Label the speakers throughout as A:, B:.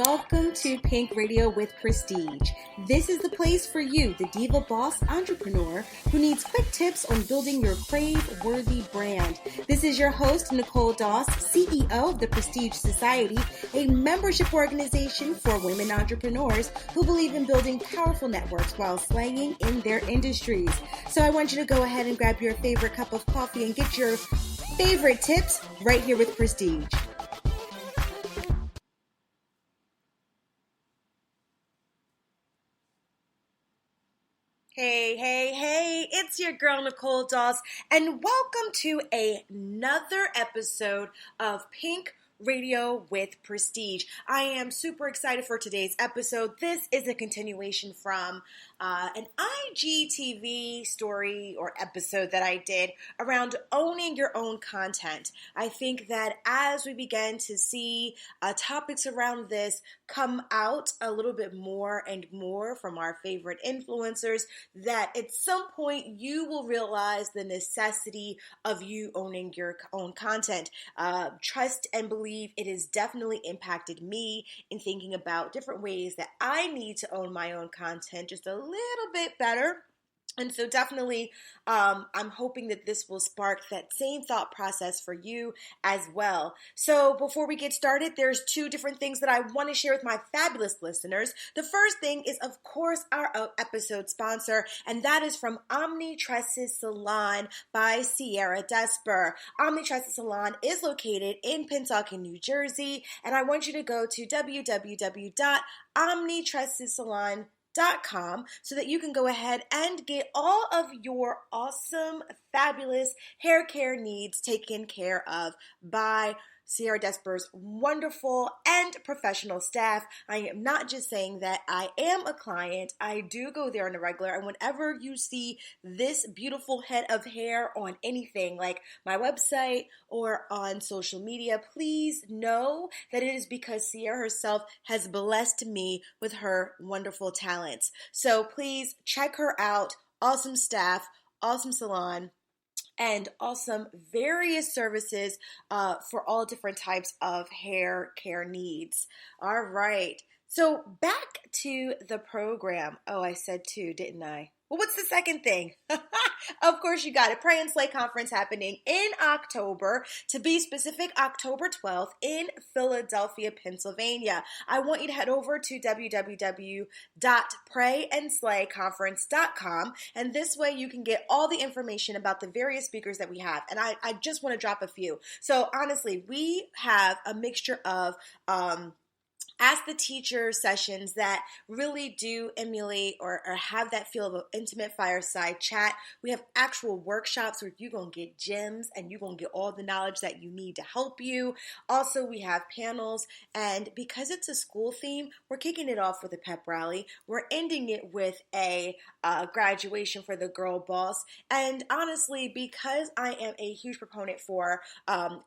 A: Welcome to Pink Radio with Prestige. This is the place for you, the diva boss entrepreneur who needs quick tips on building your crave-worthy brand. This is your host, Nicole Doss, CEO of the Prestige Society, a membership organization for women entrepreneurs who believe in building powerful networks while slaying in their industries. So I want you to go ahead and grab your favorite cup of coffee and get your favorite tips right here with Prestige. Hey, it's your girl Nicole Doss, and welcome to another episode of Pink Radio with Prestige. I am super excited for today's episode. This is a continuation from an IGTV story or episode that I did around owning your own content. I think that as we begin to see topics around this come out a little bit more and more from our favorite influencers, that at some point you will realize the necessity of you owning your own content. Trust and believe it has definitely impacted me in thinking about different ways that I need to own my own content just a little bit better. And so definitely, I'm hoping that this will spark that same thought process for you as well. So before we get started, there's two different things that I want to share with my fabulous listeners. The first thing is, of course, our episode sponsor, and that is from Omni Tresses Salon by Sierra Desper. Omni Tresses Salon is located in Pennsauken, New Jersey, and I want you to go to www.omnitressessalon.com so that you can go ahead and get all of your awesome, fabulous hair care needs taken care of by Sierra Desper's wonderful and professional staff. I am not just saying that I am a client. I do go there on a regular, and whenever you see this beautiful head of hair on anything like my website or on social media, please know that it is because Sierra herself has blessed me with her wonderful talents. So please check her out. Awesome staff, awesome salon, and awesome various services for all different types of hair care needs. All right. So back to the program. Oh, I said two, didn't I? Well, what's the second thing? Of course, you got it. Pray and Slay Conference happening in October. To be specific, October 12th in Philadelphia, Pennsylvania. I want you to head over to www.prayandslayconference.com, and this way you can get all the information about the various speakers that we have. And I just want to drop a few. So honestly, we have a mixture of Ask the Teacher sessions that really do emulate or have that feel of an intimate fireside chat. We have actual workshops where you're going to get gems and you're going to get all the knowledge that you need to help you. Also, we have panels, and because it's a school theme, we're kicking it off with a pep rally. We're ending it with a graduation for the girl boss. And honestly, because I am a huge proponent for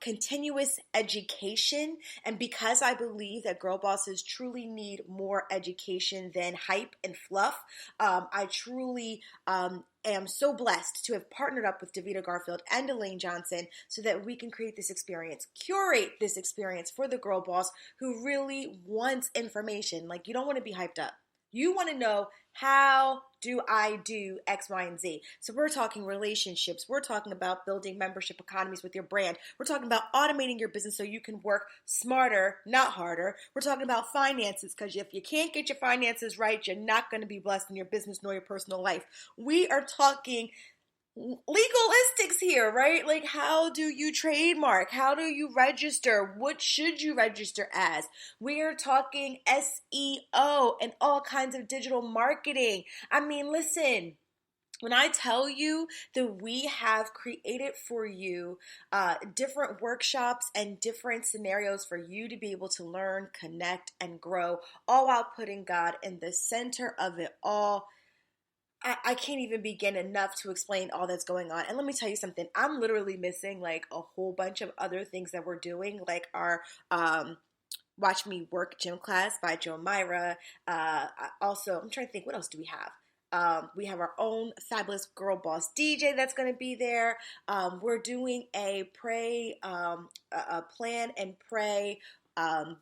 A: continuous education, and because I believe that girl bosses truly need more education than hype and fluff, I truly am so blessed to have partnered up with Davita Garfield and Elaine Johnson so that we can create this experience, curate this experience for the girl boss who really wants information. Like, you don't want to be hyped up. You want to know, how do I do X, Y, and Z? So we're talking relationships. We're talking about building membership economies with your brand. We're talking about automating your business so you can work smarter, not harder. We're talking about finances, because if you can't get your finances right, you're not going to be blessed in your business nor your personal life. We are talking legalistics here, right? Like, how do you trademark? How do you register? What should you register as? We are talking SEO and all kinds of digital marketing. I mean, listen, when I tell you that we have created for you different workshops and different scenarios for you to be able to learn, connect, and grow, all while putting God in the center of it all, I can't even begin enough to explain all that's going on. And let me tell you something. I'm literally missing like a whole bunch of other things that we're doing, like our Watch Me Work gym class by Joe Myra. Also, I'm trying to think, what else do we have? We have our own fabulous girl boss DJ that's going to be there. We're doing a plan and pray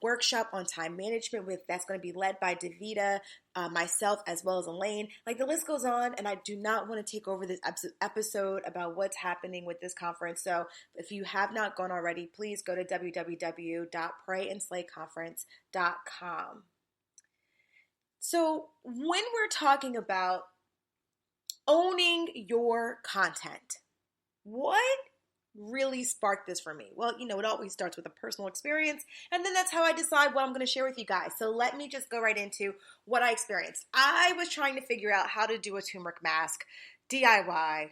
A: workshop on time management that's going to be led by Davita, myself, as well as Elaine. Like, the list goes on, and I do not want to take over this episode about what's happening with this conference. So if you have not gone already, please go to www.prayandslayconference.com. So when we're talking about owning your content, what really sparked this for me? Well, it always starts with a personal experience, and then that's how I decide what I'm going to share with you guys. So let me just go right into what I experienced. I was trying to figure out how to do a turmeric mask DIY,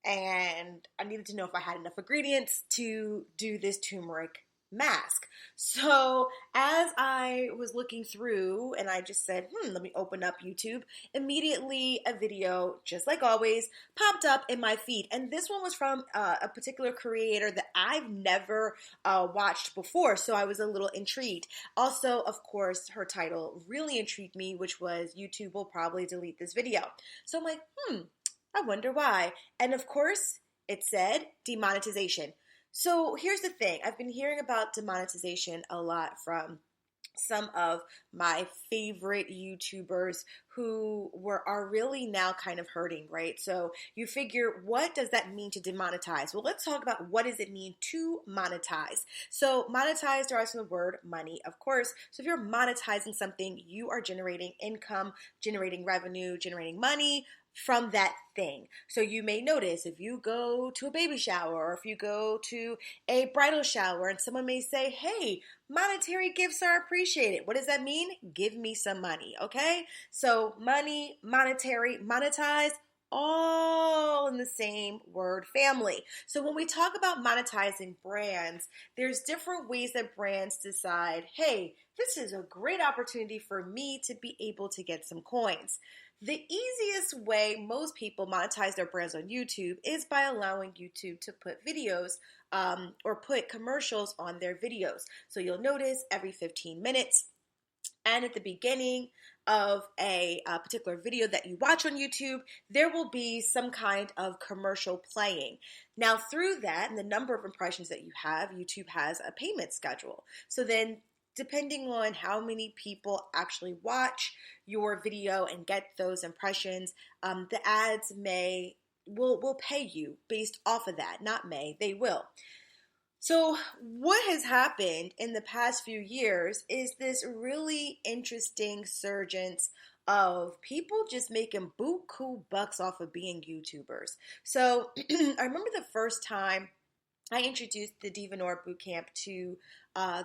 A: and I needed to know if I had enough ingredients to do this turmeric mask. So as I was looking through, and I just said, let me open up YouTube, immediately a video, just like always, popped up in my feed. And this one was from a particular creator that I've never watched before, so I was a little intrigued. Also, of course, her title really intrigued me, which was YouTube will probably delete this video. So I'm like, I wonder why. And of course, it said demonetization. So here's the thing. I've been hearing about demonetization a lot from some of my favorite YouTubers who are really now kind of hurting, right? So you figure, what does that mean to demonetize? Well, let's talk about what does it mean to monetize. So monetize derives from the word money, of course. So if you're monetizing something, you are generating income, generating revenue, generating money from that thing. So you may notice if you go to a baby shower or if you go to a bridal shower and someone may say, hey, monetary gifts are appreciated. What does that mean? Give me some money, okay? So money, monetary, monetize, all in the same word family. So when we talk about monetizing brands, there's different ways that brands decide, hey, this is a great opportunity for me to be able to get some coins. The easiest way most people monetize their brands on YouTube is by allowing YouTube to put videos or put commercials on their videos. So you'll notice every 15 minutes and at the beginning of a particular video that you watch on YouTube, there will be some kind of commercial playing. Now, through that and the number of impressions that you have, YouTube has a payment schedule. So then, depending on how many people actually watch your video and get those impressions, the ads will pay you based off of that. Not may, they will. So what has happened in the past few years is this really interesting surgence of people just making buku bucks off of being YouTubers. So I remember the first time I introduced the Divanore Bootcamp to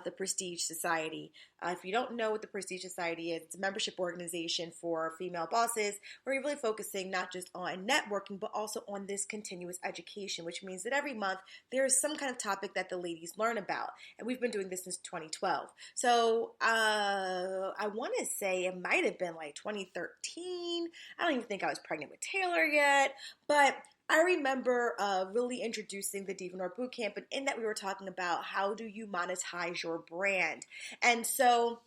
A: the Prestige Society. If you don't know what the Prestige Society is, it's a membership organization for female bosses where you're really focusing not just on networking, but also on this continuous education, which means that every month there's some kind of topic that the ladies learn about. And we've been doing this since 2012. So I want to say it might have been like 2013. I don't even think I was pregnant with Taylor yet, but I remember really introducing the Divanore Bootcamp, and in that we were talking about how do you monetize your brand. And so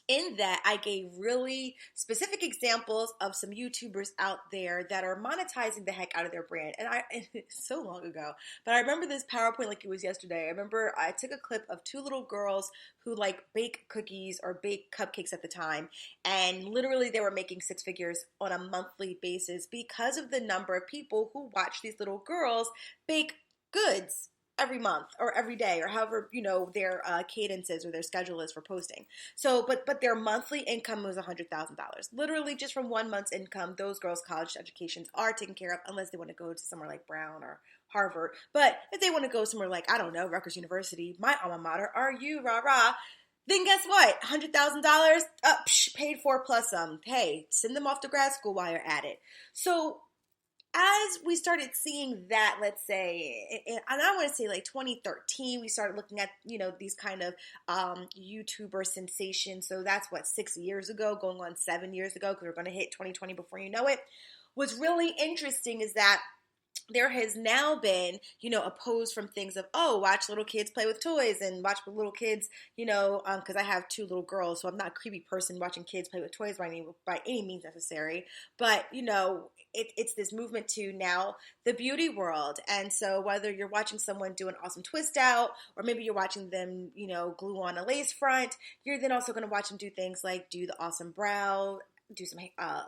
A: in that, I gave really specific examples of some YouTubers out there that are monetizing the heck out of their brand. And it's so long ago, but I remember this PowerPoint like it was yesterday. I remember I took a clip of two little girls who like bake cookies or bake cupcakes at the time. And literally they were making six figures on a monthly basis because of the number of people who watch these little girls bake goods every month or every day or however, their cadence is or their schedule is for posting. So, but their monthly income was $100,000. Literally just from 1 month's income, those girls' college educations are taken care of unless they want to go to somewhere like Brown or Harvard. But if they want to go somewhere like, I don't know, Rutgers University, my alma mater, RU, rah-rah, then guess what? $100,000 paid for plus some. Hey, send them off to grad school while you're at it. So as we started seeing that, let's say, and I want to say like 2013, we started looking at, these kind of YouTuber sensations. So that's 6 years ago, going on 7 years ago, because we're going to hit 2020 before you know it. What's really interesting is that there has now been, a pose from things of, oh, watch little kids play with toys and watch little kids, because I have two little girls, so I'm not a creepy person watching kids play with toys by any means necessary. But, it's this movement to now the beauty world. And so whether you're watching someone do an awesome twist out, or maybe you're watching them, glue on a lace front, you're then also going to watch them do things like do the awesome brow, do some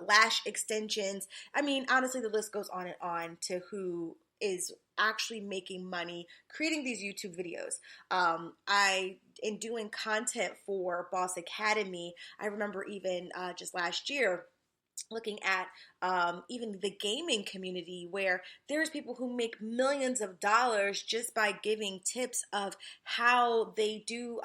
A: lash extensions. I mean, honestly, the list goes on and on to who is actually making money creating these YouTube videos. In doing content for Boss Academy, I remember even just last year looking at even the gaming community, where there's people who make millions of dollars just by giving tips of how they do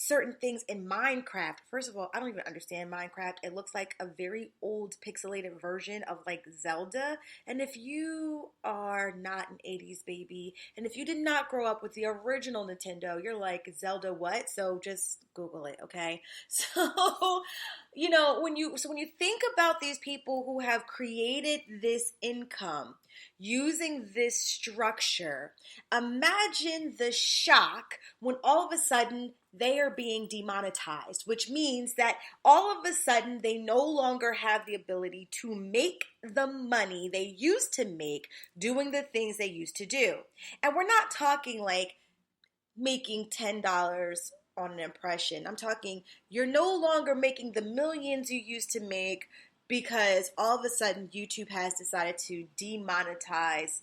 A: certain things in Minecraft. First of all, I don't even understand Minecraft. It looks like a very old pixelated version of like Zelda. And if you are not an 80s baby, and if you did not grow up with the original Nintendo, you're like, Zelda what? So just Google it, okay? So when you think about these people who have created this income using this structure, imagine the shock when all of a sudden they are being demonetized, which means that all of a sudden they no longer have the ability to make the money they used to make doing the things they used to do. And we're not talking like making $10 on an impression. I'm talking you're no longer making the millions you used to make because all of a sudden YouTube has decided to demonetize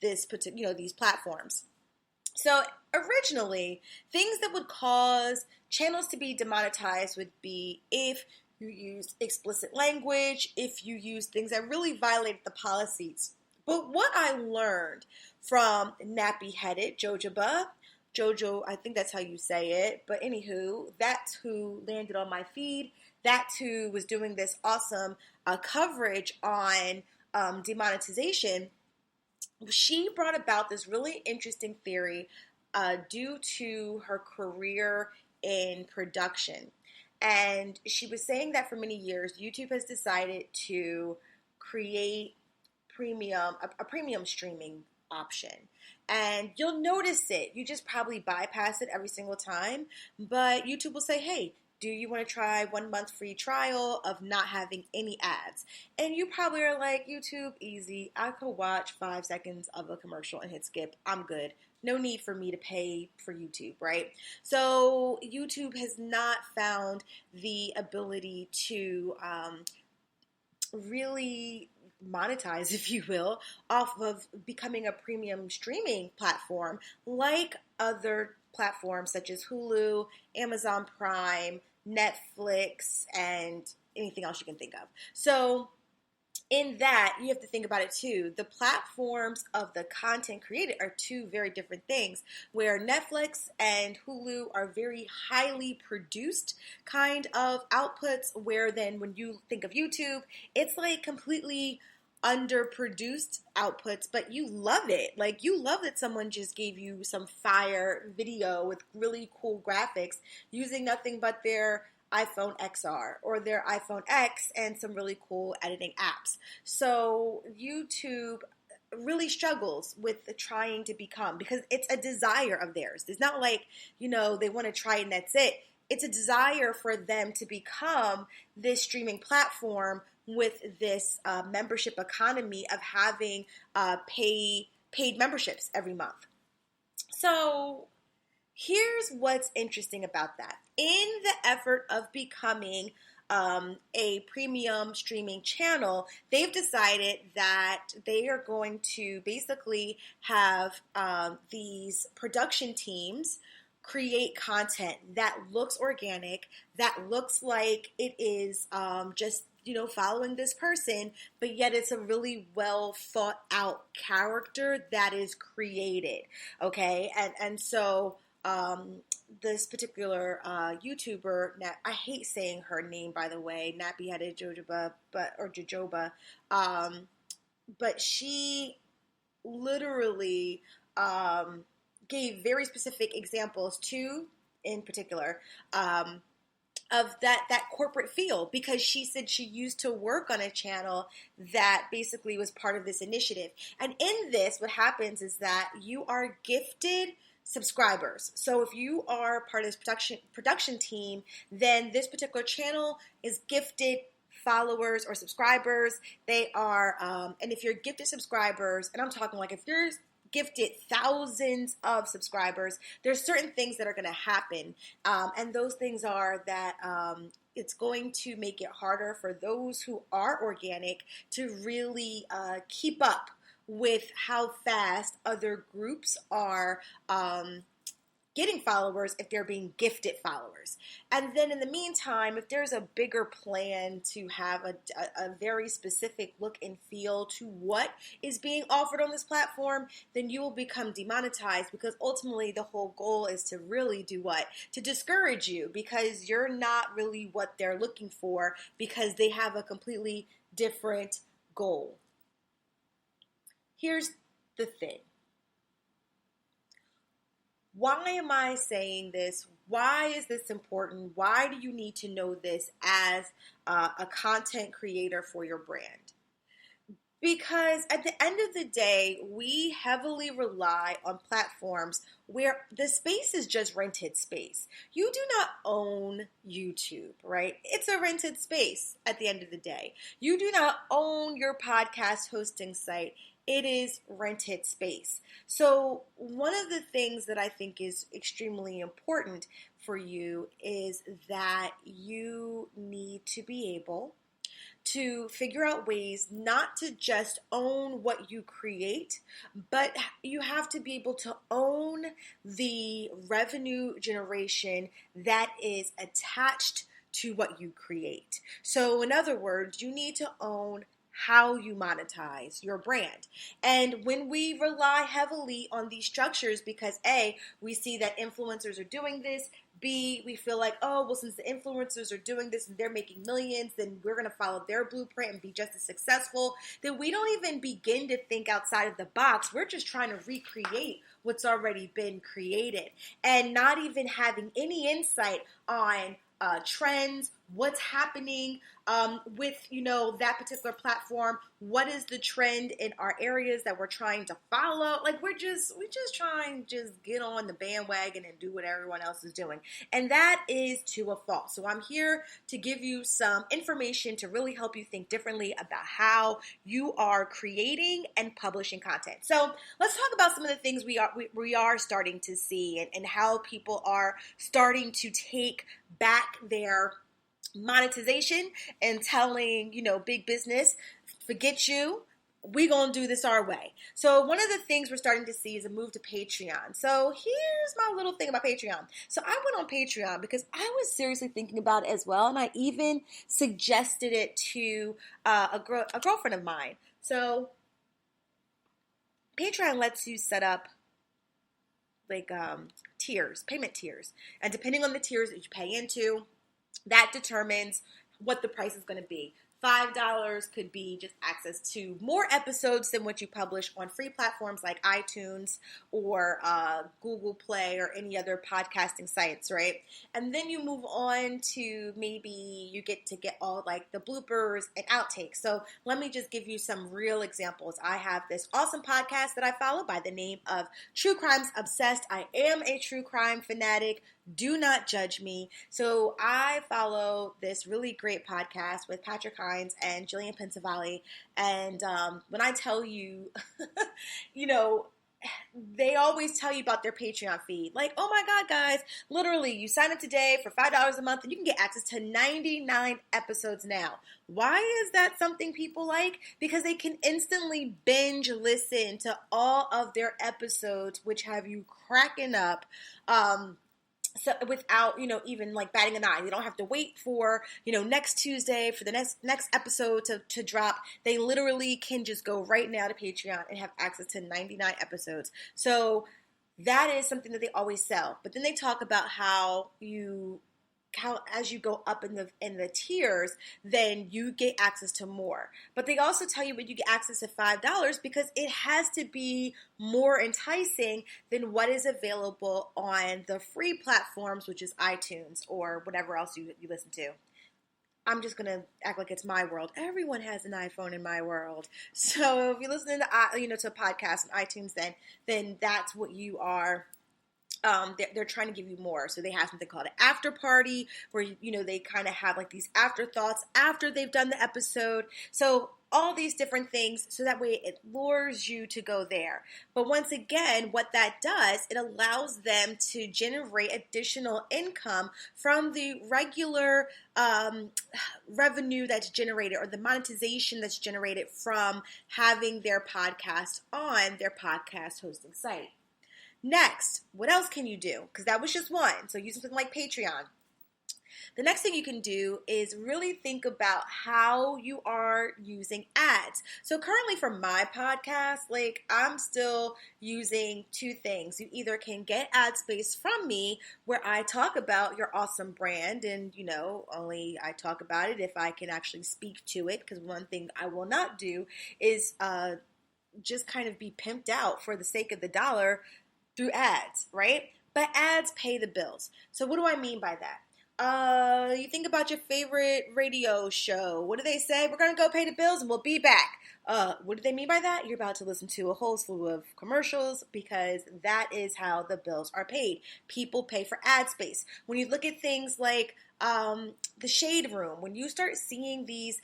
A: this particular, these platforms. So originally, things that would cause channels to be demonetized would be if you use explicit language, if you use things that really violate the policies. But what I learned from nappy-headed Jojo, I think that's how you say it. But anywho, that's who landed on my feed. That's who was doing this awesome coverage on demonetization. She brought about this really interesting theory due to her career in production. And she was saying that for many years, YouTube has decided to create a premium streaming option. And you'll notice it. You just probably bypass it every single time. But YouTube will say, hey, do you want to try 1 month free trial of not having any ads? And you probably are like, YouTube, easy. I could watch 5 seconds of a commercial and hit skip. I'm good. No need for me to pay for YouTube, right? So YouTube has not found the ability to really monetize, if you will, off of becoming a premium streaming platform like other platforms such as Hulu, Amazon Prime, Netflix, and anything else you can think of. So in that, you have to think about it too. The platforms of the content created are two very different things, where Netflix and Hulu are very highly produced kind of outputs, where then when you think of YouTube, it's like completely underproduced outputs, but you love it. Like, you love that someone just gave you some fire video with really cool graphics using nothing but their iPhone XR or their iPhone X and some really cool editing apps. So YouTube really struggles with trying to become, because it's a desire of theirs. It's not like, they want to try and that's it. It's a desire for them to become this streaming platform with this membership economy of having paid memberships every month. So here's what's interesting about that. In the effort of becoming a premium streaming channel, they've decided that they are going to basically have these production teams create content that looks organic, that looks like it is just following this person, but yet it's a really well thought out character that is created, okay? And so this particular YouTuber, I hate saying her name, by the way, nappy-headed Jojoba, but she literally gave very specific examples, two in particular, that corporate feel, because she said she used to work on a channel that basically was part of this initiative. And in this, what happens is that you are gifted subscribers. So if you are part of this production team, then this particular channel is gifted followers or subscribers. They are, and if you're gifted subscribers, and I'm talking like if you're gifted thousands of subscribers, there's certain things that are going to happen, and those things are that it's going to make it harder for those who are organic to really keep up with how fast other groups are getting followers if they're being gifted followers. And then in the meantime, if there's a bigger plan to have a very specific look and feel to what is being offered on this platform, then you will become demonetized, because ultimately the whole goal is to really do what? To discourage you, because you're not really what they're looking for, because they have a completely different goal. Here's the thing. Why am I saying this? Why is this important? Why do you need to know this as a content creator for your brand? Because at the end of the day, we heavily rely on platforms where the space is just rented space. You do not own YouTube, right? It's a rented space at the end of the day. You do not own your podcast hosting site. It is rented space. So one of the things that I think is extremely important for you is that you need to be able to figure out ways not to just own what you create, but you have to be able to own the revenue generation that is attached to what you create. So in other words, you need to own how you monetize your brand. And when we rely heavily on these structures, because A, we see that influencers are doing this, B, we feel like, oh, well, since the influencers are doing this and they're making millions, then we're going to follow their blueprint and be just as successful, then we don't even begin to think outside of the box. We're just trying to recreate what's already been created and not even having any insight on trends, what's happening with, that particular platform. What is the trend in our areas that we're trying to follow? Like we just trying to just get on the bandwagon and do what everyone else is doing. And that is to a fault. So I'm here to give you some information to really help you think differently about how you are creating and publishing content. So let's talk about some of the things we are starting to see and how people are starting to take back their monetization and telling, big business, forget you. We're going to do this our way. So one of the things we're starting to see is a move to Patreon. So here's my little thing about Patreon. So I went on Patreon because I was seriously thinking about it as well. And I even suggested it to a girlfriend of mine. So Patreon lets you set up like tiers, payment tiers. And depending on the tiers that you pay into, that determines what the price is going to be. $5 could be just access to more episodes than what you publish on free platforms like iTunes or Google Play or any other podcasting sites, right? And then you move on to maybe you get all like the bloopers and outtakes. So let me just give you some real examples. I have this awesome podcast that I follow by the name of True Crimes Obsessed. I am a true crime fanatic. Do not judge me. So I follow this really great podcast with Patrick Hines and Jillian Pensavalli. And when I tell you, they always tell you about their Patreon feed. Like, oh my God, guys, literally, you sign up today for $5 a month and you can get access to 99 episodes now. Why is that something people like? Because they can instantly binge listen to all of their episodes, which have you cracking up. So without, even like batting an eye. They don't have to wait for, next Tuesday for the next episode to drop. They literally can just go right now to Patreon and have access to 99 episodes. So that is something that they always sell. But then they talk about how you count as you go up in the tiers, then you get access to more. But they also tell you when you get access to $5 because it has to be more enticing than what is available on the free platforms, which is iTunes or whatever else you listen to. I'm just gonna act like it's my world. Everyone has an iPhone in my world. So if you're listening to to a podcast on iTunes, then that's what you are. They're trying to give you more. So they have something called an after party where, they kind of have like these afterthoughts after they've done the episode. So all these different things, so that way it lures you to go there. But once again, what that does, it allows them to generate additional income from the regular revenue that's generated, or the monetization that's generated from having their podcast on their podcast hosting site. Next, what else can you do? Because that was just one. So use something like Patreon. The next thing you can do is really think about how you are using ads. So currently for my podcast, I'm still using two things. You either can get ad space from me where I talk about your awesome brand, and only I talk about it if I can actually speak to it, because one thing I will not do is just kind of be pimped out for the sake of the dollar through ads, right? But ads pay the bills. So what do I mean by that? You think about your favorite radio show. What do they say? We're going to go pay the bills and we'll be back. What do they mean by that? You're about to listen to a whole slew of commercials, because that is how the bills are paid. People pay for ad space. When you look at things like the Shade Room, when you start seeing these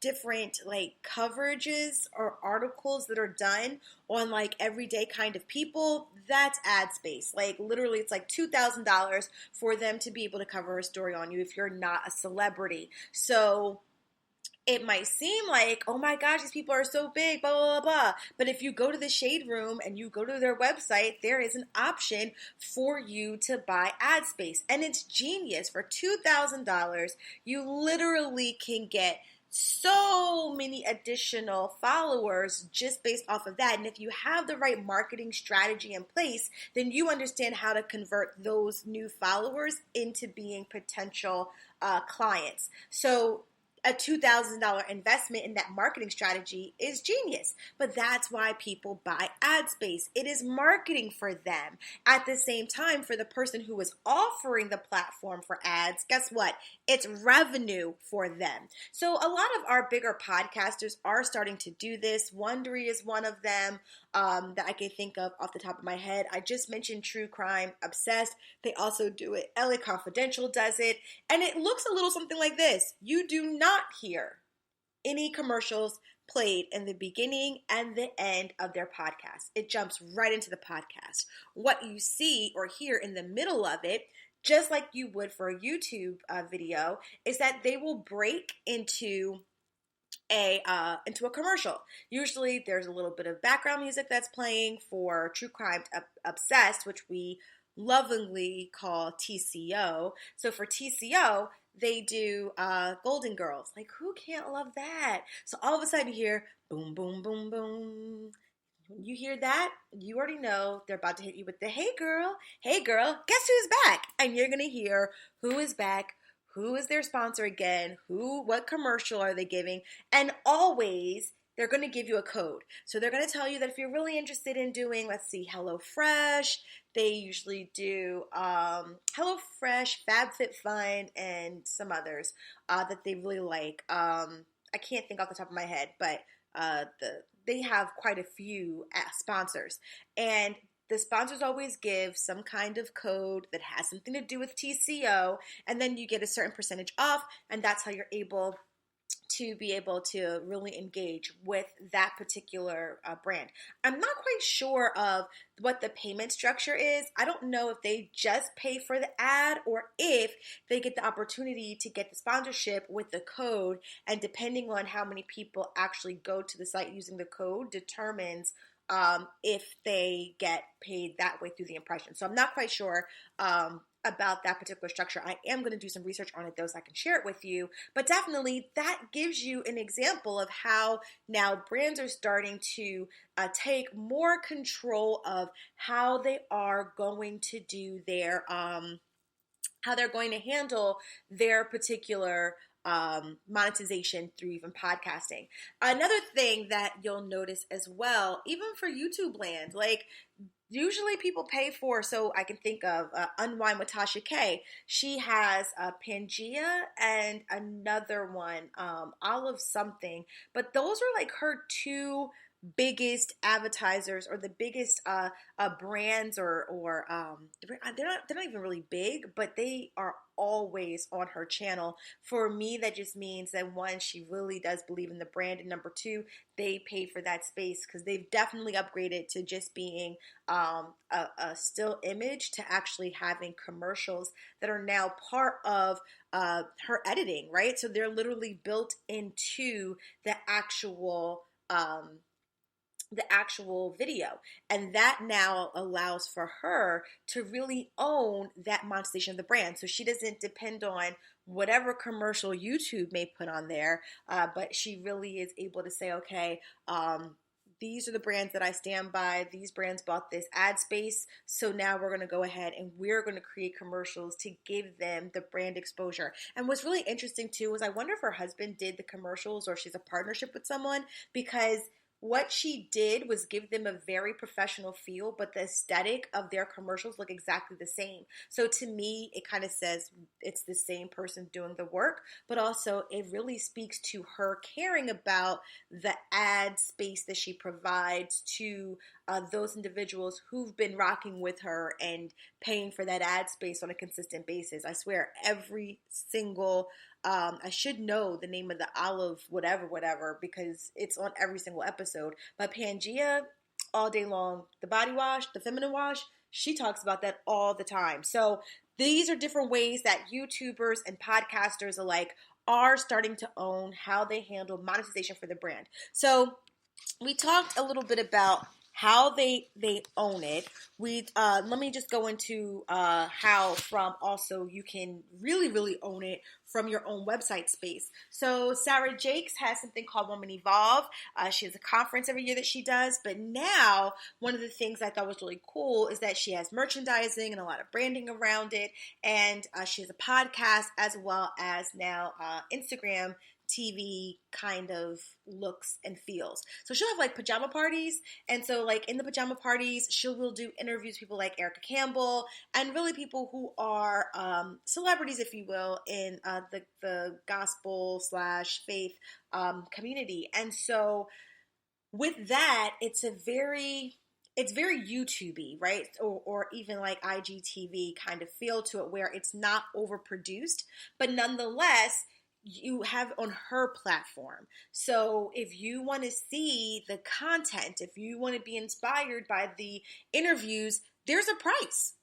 A: different coverages or articles that are done on everyday kind of people, that's ad space. Literally, it's $2,000 for them to be able to cover a story on you if you're not a celebrity. So it might seem like, oh my gosh, these people are so big, blah, blah, blah, blah. But if you go to the Shade Room and you go to their website, there is an option for you to buy ad space. And it's genius. For $2,000, you literally can get so many additional followers just based off of that. And if you have the right marketing strategy in place, then you understand how to convert those new followers into being potential clients. So a $2,000 investment in that marketing strategy is genius. But that's why people buy ad space. It is marketing for them. At the same time, for the person who is offering the platform for ads, guess what? It's revenue for them. So a lot of our bigger podcasters are starting to do this. Wondery is one of them that I can think of off the top of my head. I just mentioned True Crime Obsessed. They also do it. LA Confidential does it. And it looks a little something like this. You do not hear any commercials played in the beginning and the end of their podcast. It jumps right into the podcast. What you see or hear in the middle of it, just like you would for a YouTube video, is that they will break into a commercial. Usually there's a little bit of background music that's playing for True Crime Obsessed, which we lovingly call TCO. So for TCO, they do Golden Girls. Who can't love that? So all of a sudden you hear boom, boom, boom, boom. When you hear that, you already know they're about to hit you with the hey girl, guess who's back? And you're going to hear who is back, who is their sponsor again, what commercial are they giving, and always they're going to give you a code. So they're going to tell you that if you're really interested in doing, let's see, HelloFresh, they usually do HelloFresh, FabFitFun, and some others that they really like. I can't think off the top of my head, but they have quite a few sponsors. And the sponsors always give some kind of code that has something to do with TCO, and then you get a certain percentage off, and that's how you're able to really engage with that particular brand. I'm not quite sure of what the payment structure is. I don't know if they just pay for the ad or if they get the opportunity to get the sponsorship with the code, and depending on how many people actually go to the site using the code determines if they get paid that way through the impression. So I'm not quite sure about that particular structure. I am going to do some research on it though, so I can share it with you. But definitely that gives you an example of how now brands are starting to take more control of how they are going to do their how they're going to handle their particular monetization through even podcasting. Another thing that you'll notice as well, even for YouTube land, like usually people pay for, so I can think of Unwind with Tasha K. She has Pangea and another one, Olive something. But those are like her two biggest advertisers or the biggest brands or they're not even really big, but they are always on her channel. For me, that just means that one, she really does believe in the brand, and number two, they pay for that space because they've definitely upgraded to just being a still image to actually having commercials that are now part of her editing, right? So they're literally built into the actual video, and that now allows for her to really own that monetization of the brand, so she doesn't depend on whatever commercial YouTube may put on there, but she really is able to say, okay, these are the brands that I stand by. These brands bought this ad space, so now we're going to go ahead and we're going to create commercials to give them the brand exposure. And what's really interesting too is I wonder if her husband did the commercials or she's a partnership with someone, because what she did was give them a very professional feel, but the aesthetic of their commercials look exactly the same. So to me, it kind of says it's the same person doing the work, but also it really speaks to her caring about the ad space that she provides to those individuals who've been rocking with her and paying for that ad space on a consistent basis. I swear, every single I should know the name of the olive whatever because it's on every single episode. But Pangea, all day long, the body wash, the feminine wash, she talks about that all the time. So these are different ways that YouTubers and podcasters alike are starting to own how they handle monetization for the brand. So we talked a little bit about how they own it. We let me just go into how from also you can really own it from your own website space. So Sarah Jakes has something called Woman Evolve. She has a conference every year that she does, but now one of the things I thought was really cool is that she has merchandising and a lot of branding around it, and she has a podcast as well as now Instagram TV kind of looks and feels. So she'll have like pajama parties, and so like in the pajama parties she will do interviews with people like Erica Campbell and really people who are celebrities, if you will, in the gospel slash faith community. And so with that, it's very YouTubey, right? Or even like IGTV kind of feel to it, where it's not overproduced, but nonetheless you have on her platform. So if you want to see the content, if you want to be inspired by the interviews, there's a price.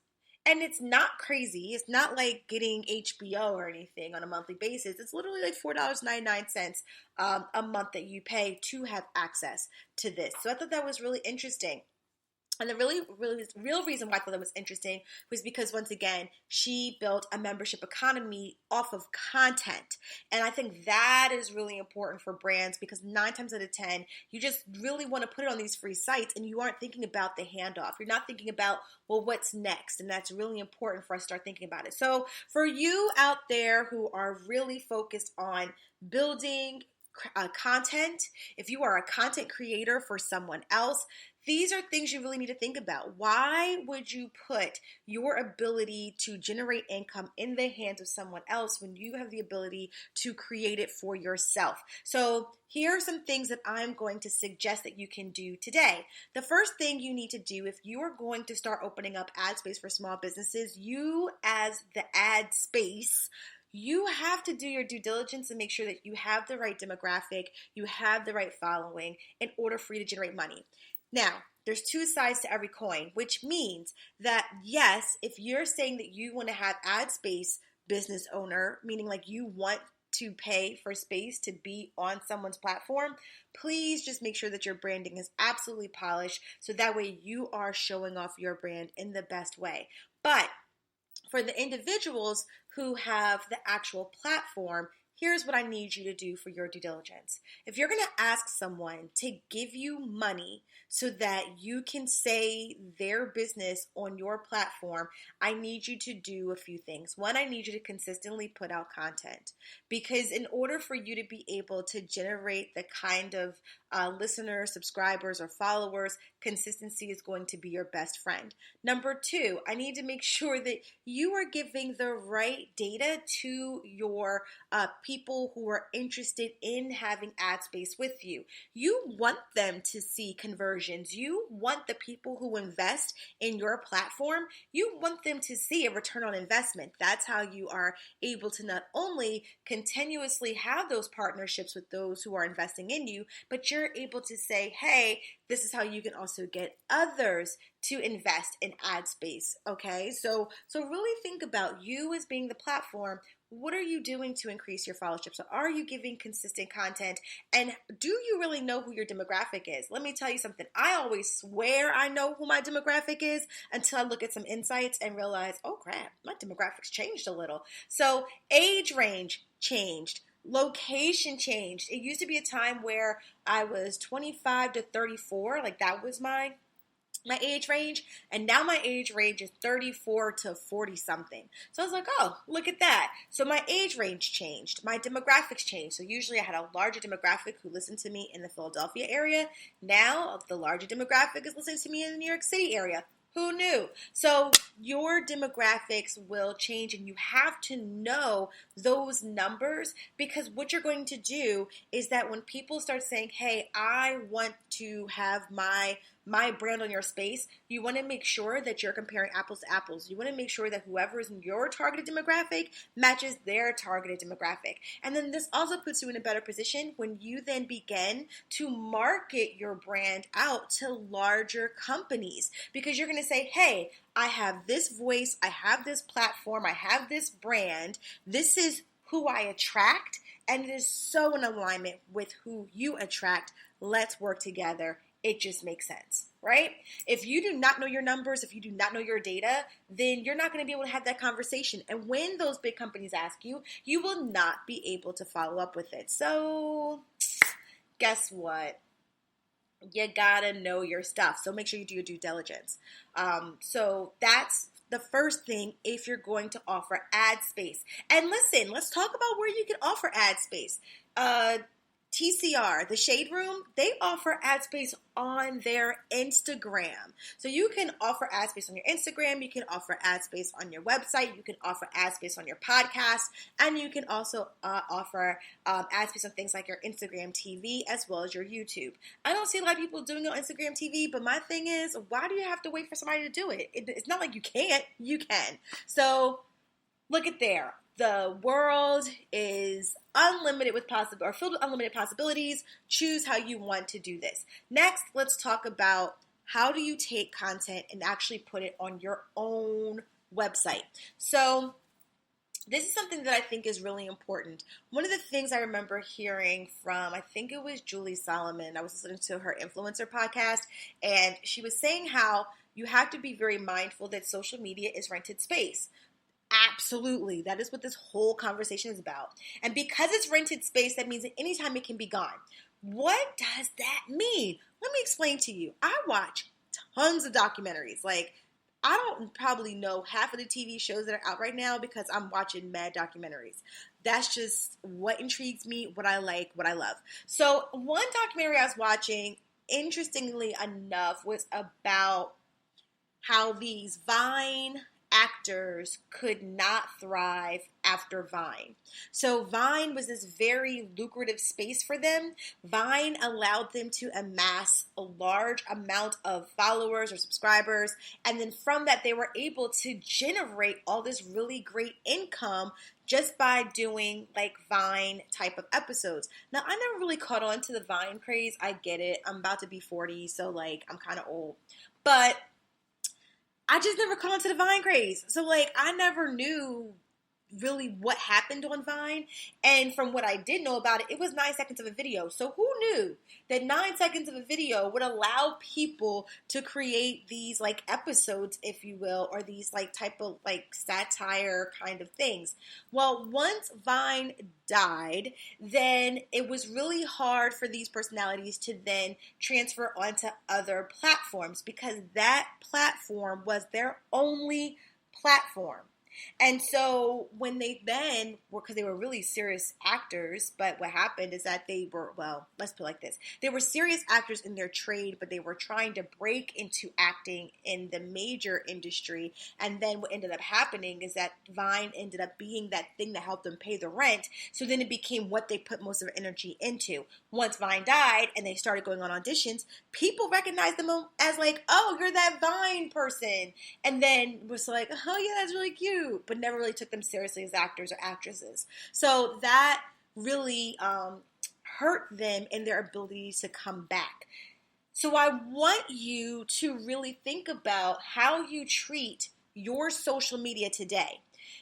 A: And it's not crazy. It's not like getting HBO or anything on a monthly basis. It's literally like $4.99 a month that you pay to have access to this. So I thought that was really interesting. And the real reason why I thought that was interesting was because, once again, she built a membership economy off of content. And I think that is really important for brands, because 9 times out of 10, you just really want to put it on these free sites and you aren't thinking about the handoff. You're not thinking about, well, what's next? And that's really important for us to start thinking about it. So for you out there who are really focused on building content, if you are a content creator for someone else, these are things you really need to think about. Why would you put your ability to generate income in the hands of someone else when you have the ability to create it for yourself? So here are some things that I'm going to suggest that you can do today. The first thing you need to do, if you are going to start opening up ad space for small businesses, you as the ad space, you have to do your due diligence and make sure that you have the right demographic, you have the right following in order for you to generate money. Now, there's 2 sides to every coin, which means that yes, if you're saying that you want to have ad space business owner, meaning like you want to pay for space to be on someone's platform, please just make sure that your branding is absolutely polished so that way you are showing off your brand in the best way. But for the individuals who have the actual platform, here's what I need you to do for your due diligence. If you're going to ask someone to give you money so that you can say their business on your platform, I need you to do a few things. One, I need you to consistently put out content, because in order for you to be able to generate the kind of listeners, subscribers, or followers, consistency is going to be your best friend. Number two, I need to make sure that you are giving the right data to your people who are interested in having ad space with you. You want them to see conversions. You want the people who invest in your platform, you want them to see a return on investment. That's how you are able to not only continuously have those partnerships with those who are investing in you, but you're able to say, hey, this is how you can also get others to invest in ad space. Okay, so really think about you as being the platform. What are you doing to increase your followership? So are you giving consistent content? And do you really know who your demographic is? Let me tell you something. I always swear I know who my demographic is until I look at some insights and realize, oh crap, my demographics changed a little. So age range changed. Location changed. It used to be a time where I was 25 to 34, like that was my age range, and now my age range is 34 to 40 something. So I was like, oh, look at that. So my age range changed. My demographics changed. So usually I had a larger demographic who listened to me in the Philadelphia area. Now the larger demographic is listening to me in the New York City area. Who knew? So your demographics will change, and you have to know those numbers, because what you're going to do is that when people start saying, hey, I want to have my brand on your space, you want to make sure that you're comparing apples to apples. You want to make sure that whoever is in your targeted demographic matches their targeted demographic. And then this also puts you in a better position when you then begin to market your brand out to larger companies, because you're going to say, hey, I have this voice, I have this platform, I have this brand, this is who I attract, and it is so in alignment with who you attract. Let's work together. It just makes sense, right? If you do not know your numbers, if you do not know your data, then you're not going to be able to have that conversation. And when those big companies ask you, you will not be able to follow up with it. So guess what? You gotta know your stuff. So make sure you do your due diligence. So that's the first thing if you're going to offer ad space. And listen, let's talk about where you can offer ad space. TCR, the Shade Room, they offer ad space on their Instagram. So you can offer ad space on your Instagram, you can offer ad space on your website, you can offer ad space on your podcast, and you can also offer ad space on things like your Instagram TV as well as your YouTube. I don't see a lot of people doing it on Instagram TV, but my thing is, why do you have to wait for somebody to do it? It's not like you can't, you can. So look at there. The world is unlimited with or filled with unlimited possibilities. Choose how you want to do this. Next, let's talk about how do you take content and actually put it on your own website. So this is something that I think is really important. One of the things I remember hearing from, I think it was Julie Solomon, I was listening to her influencer podcast, and she was saying how you have to be very mindful that social media is rented space. Absolutely. That is what this whole conversation is about. And because it's rented space, that means that anytime it can be gone. What does that mean? Let me explain to you. I watch tons of documentaries. Like, I don't probably know half of the TV shows that are out right now because I'm watching mad documentaries. That's just what intrigues me, what I like, what I love. So one documentary I was watching, interestingly enough, was about how these Vine actors could not thrive after Vine. So Vine was this very lucrative space for them. Vine allowed them to amass a large amount of followers or subscribers, and then from that they were able to generate all this really great income just by doing like Vine type of episodes. Now, I never really caught on to the Vine craze. I get it. I'm about to be 40, so like I'm kind of old. But I just never caught on to the Vine craze. So, like, I never knew really what happened on Vine. And from what I did know about it, it was 9 seconds of a video. So who knew that 9 seconds of a video would allow people to create these like episodes, if you will, or these like type of like satire kind of things. Well, once Vine died, then it was really hard for these personalities to then transfer onto other platforms because that platform was their only platform. And so when they then were, because they were really serious actors, but what happened is that they were, well, let's put it like this. They were serious actors in their trade, but they were trying to break into acting in the major industry. And then what ended up happening is that Vine ended up being that thing that helped them pay the rent. So then it became what they put most of their energy into. Once Vine died and they started going on auditions, people recognized them as like, oh, you're that Vine person. And then was like, oh yeah, that's really cute, but never really took them seriously as actors or actresses. So that really hurt them in their ability to come back. So I want you to really think about how you treat your social media today.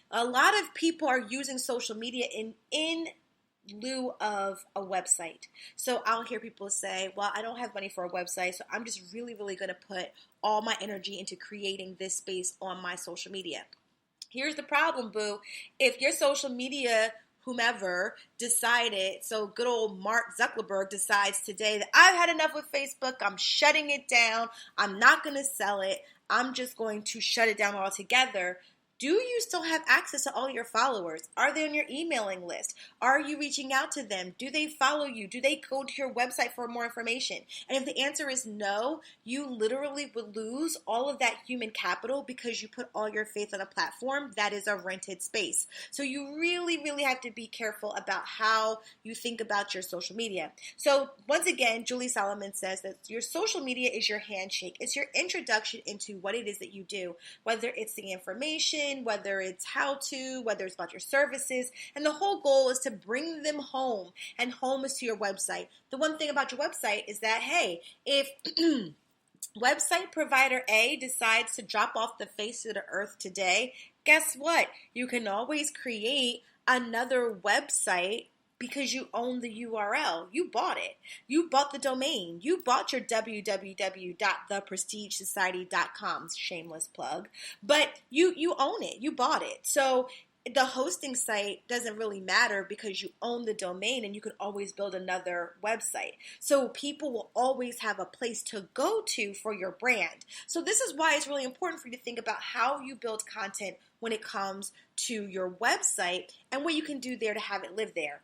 A: A lot of people are using social media in lieu of a website. So I'll hear people say, well, I don't have money for a website, so I'm just really, really going to put all my energy into creating this space on my social media. Here's the problem, boo. If your social media, whomever, decided, so good old Mark Zuckerberg decides today that I've had enough with Facebook, I'm shutting it down, I'm not going to sell it, I'm just going to shut it down altogether. Do you still have access to all your followers? Are they on your emailing list? Are you reaching out to them? Do they follow you? Do they go to your website for more information? And if the answer is no, you literally would lose all of that human capital because you put all your faith on a platform that is a rented space. So you really, really have to be careful about how you think about your social media. So once again, Julie Solomon says that your social media is your handshake. It's your introduction into what it is that you do, whether it's the information, whether it's how-to, whether it's about your services, and the whole goal is to bring them home, and home is to your website. The one thing about your website is that, hey, if website provider A decides to drop off the face of the earth today, guess what? You can always create another website because you own the URL. You bought it. You bought the domain. You bought your www.theprestigesociety.com. Shameless plug. But you own it. You bought it. So the hosting site doesn't really matter because you own the domain and you can always build another website. So people will always have a place to go to for your brand. So this is why it's really important for you to think about how you build content when it comes to your website and what you can do there to have it live there.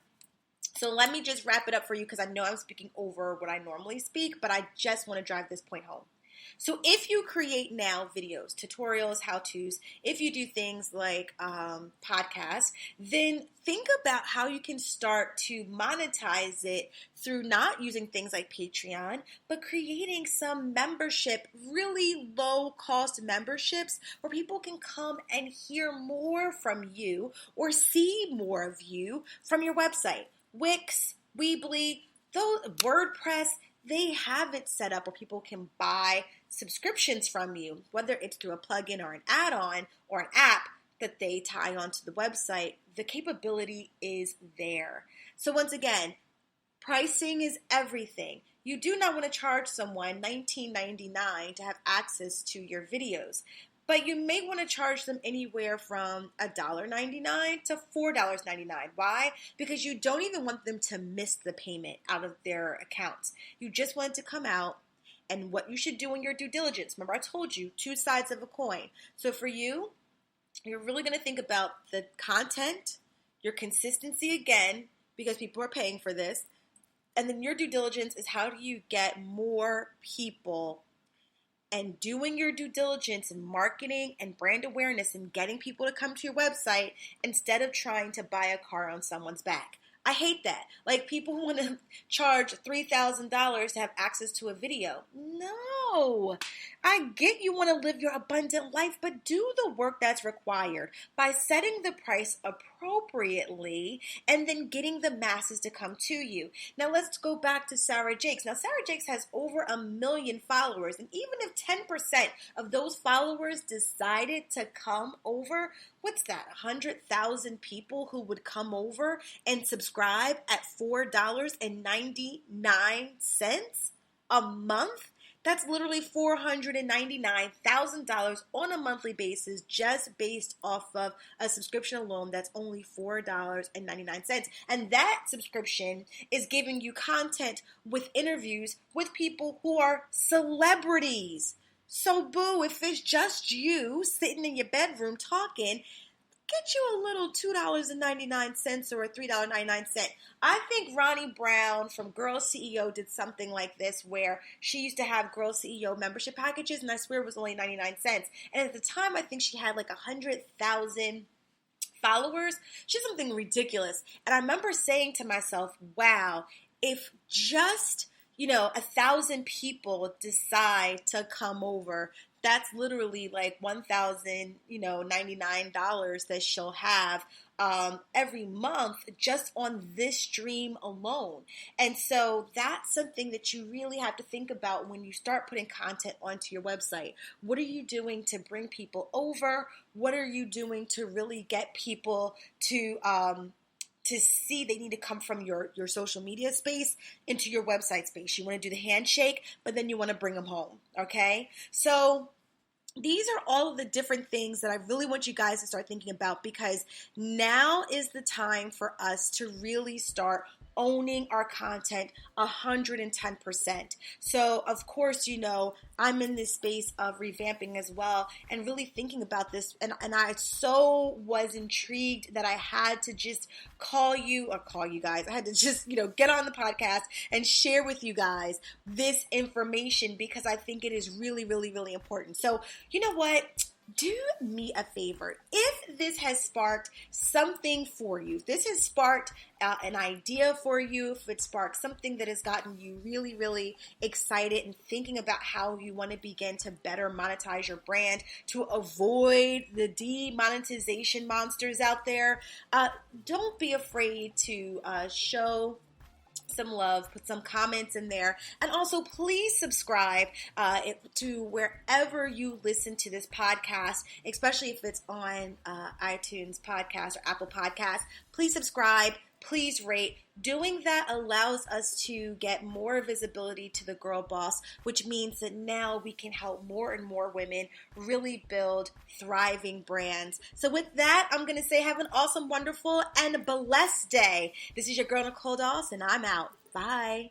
A: So let me just wrap it up for you because I know I'm speaking over what I normally speak, but I just want to drive this point home. So if you create now videos, tutorials, how-tos, if you do things like podcasts, then think about how you can start to monetize it through not using things like Patreon, but creating some membership, really low-cost memberships where people can come and hear more from you or see more of you from your website. Wix, Weebly, WordPress, they have it set up where people can buy subscriptions from you, whether it's through a plugin or an add-on or an app that they tie onto the website. The capability is there. So once again, pricing is everything. You do not want to charge someone $19.99 to have access to your videos. But you may want to charge them anywhere from $1.99 to $4.99. Why? Because you don't even want them to miss the payment out of their accounts. You just want it to come out, and what you should do in your due diligence. Remember, I told you, two sides of a coin. So for you, you're really going to think about the content, your consistency again, because people are paying for this, and then your due diligence is how do you get more people and doing your due diligence and marketing and brand awareness and getting people to come to your website instead of trying to buy a car on someone's back. I hate that. Like people who want to charge $3,000 to have access to a video. No, no. I get you want to live your abundant life, but do the work that's required by setting the price appropriately and then getting the masses to come to you. Now let's go back to Sarah Jakes. Now Sarah Jakes has over 1 million followers, and even if 10% of those followers decided to come over, what's that, 100,000 people who would come over and subscribe at $4.99 a month? That's literally $499,000 on a monthly basis just based off of a subscription alone. That's only $4.99. And that subscription is giving you content with interviews with people who are celebrities. So boo, if it's just you sitting in your bedroom talking, get you a little $2.99 or a $3.99. I think Ronnie Brown from Girl CEO did something like this where she used to have Girl CEO membership packages, and I swear it was only 99 cents. And at the time, I think she had like 100,000 followers. She's something ridiculous. And I remember saying to myself, wow, if just 1,000 people decide to come over, that's literally like $1,099 that she'll have every month just on this stream alone. And so that's something that you really have to think about when you start putting content onto your website. What are you doing to bring people over? What are you doing to really get people to see they need to come from your social media space into your website space? You want to do the handshake, but then you want to bring them home, okay? So these are all of the different things that I really want you guys to start thinking about, because now is the time for us to really start owning our content 110%. So of course, I'm in this space of revamping as well and really thinking about this. And I so was intrigued that I had to just call you guys. I had to just, get on the podcast and share with you guys this information, because I think it is really, really, really important. So you know what? Do me a favor. If this has sparked something for you, if this has sparked an idea for you, if it sparked something that has gotten you really, really excited and thinking about how you want to begin to better monetize your brand to avoid the demonetization monsters out there, don't be afraid to show some love, put some comments in there, and also please subscribe to wherever you listen to this podcast, especially if it's on iTunes podcast or Apple Podcasts. Please subscribe, please rate. Doing that allows us to get more visibility to the Girl Boss, which means that now we can help more and more women really build thriving brands. So with that, I'm going to say have an awesome, wonderful, and blessed day. This is your girl, Nicole Doss, and I'm out. Bye.